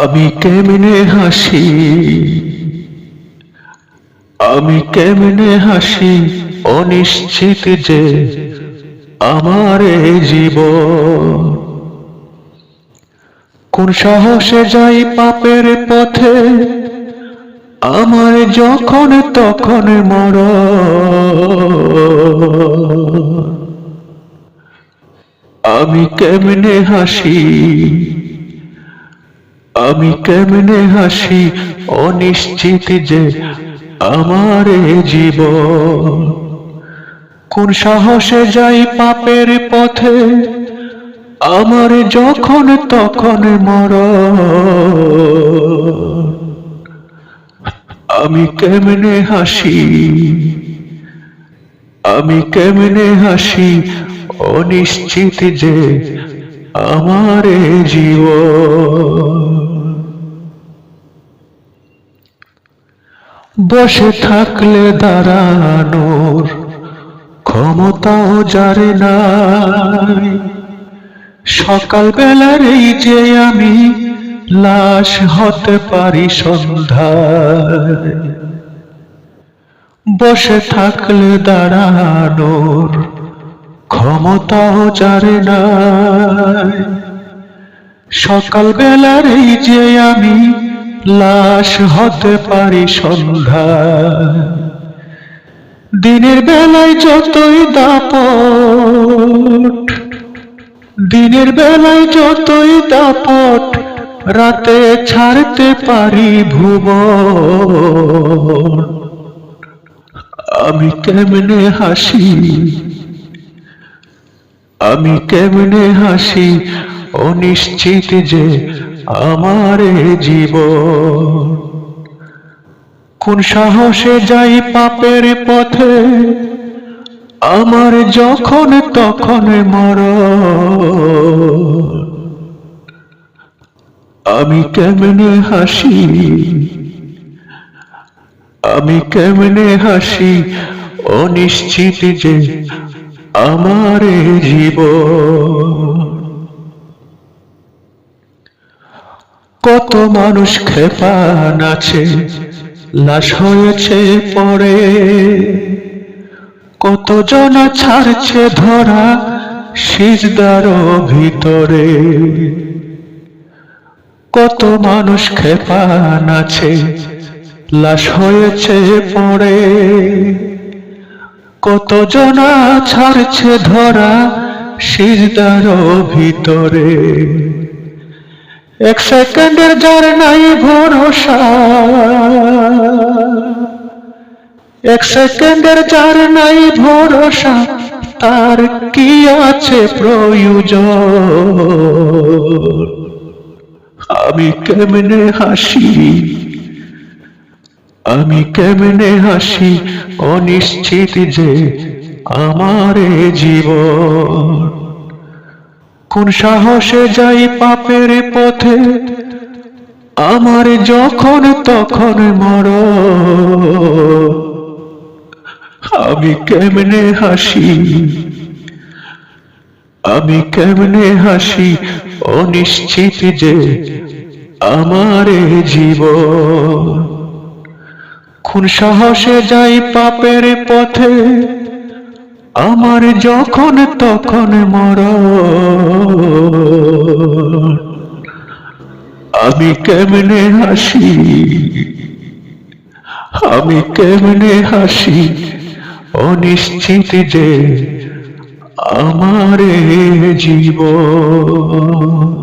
আমি কেমনে হাসি, আমি কেমনে হাসি, অনিশ্চিত যে আমার এই জীবন। কোন সাহসে যাই পাপের পথে, আমার যখন তখন মরণ। আমি কেমনে হাসি, আমি কেমনে হাসি, অনিশ্চিত যে আমার এ জীবন। কোন সাহসে যাই পাপের পথে, আমার যখন তখন মরণ। আমি কেমনে হাসি, আমি কেমনে হাসি, অনিশ্চিত যে আমার এ জীবন। বসে থাকলে দাঁড়ানোর ক্ষমতাও যার নাই, সকাল বেলার এই যে আমি লাশ হতে পারি সন্ধ্যায়। বসে থাকলে দাঁড়ানোর ক্ষমতাও যার নাই, সকাল বেলার এই যে আমি লাশ হতে পারি সন্ধ্যায়। দিনের বেলায় যতই দাপট, দিনের বেলায় যতই দাপট, রাতে ছাড়তে পারি ভুবন। আমি কেমনে হাসি, আমি কেমনে হাসি, অনিশ্চিত যে আমার এ জীবন। কোন সাহসে যাই পাপের পথে, আমার যখন তখন মরণ। আমি কেমনে হাসি, আমি কেমনে হাসি, অনিশ্চিত যে আমার এ জীবন। কত মানুষ খেপান আছে, লাশ হয়েছে পরে, কত জনা ছাড়ছে ধরা সিজদার ভিতরে। কত মানুষ খেপান আছে, লাশ হয়েছে পরে, কত জনা ছাড়ছে ধরা সিজদার ভিতরে। এক সেকেন্ডের যার নাই ভরসা, এক সেকেন্ডের যার নাই ভরসা, তার কি আছে প্রয়োজন। আমি কেমনে হাসি, আমি কেমনে হাসি, অনিশ্চিত যে আমার এ জীবন। কোন সাহসে যাই পাপের পথে, আমার যখন তখন মরণ। আমি কেমনে হাসি, আমি কেমনে হাসি, অনিশ্চিত যে আমার এ জীবন। কোন সাহসে যাই পাপের পথে, আমার যখন তখন মরণ। আমি কেমনে হাসি, আমি কেমনে হাসি, অনিশ্চিত যে আমার এ জীবন।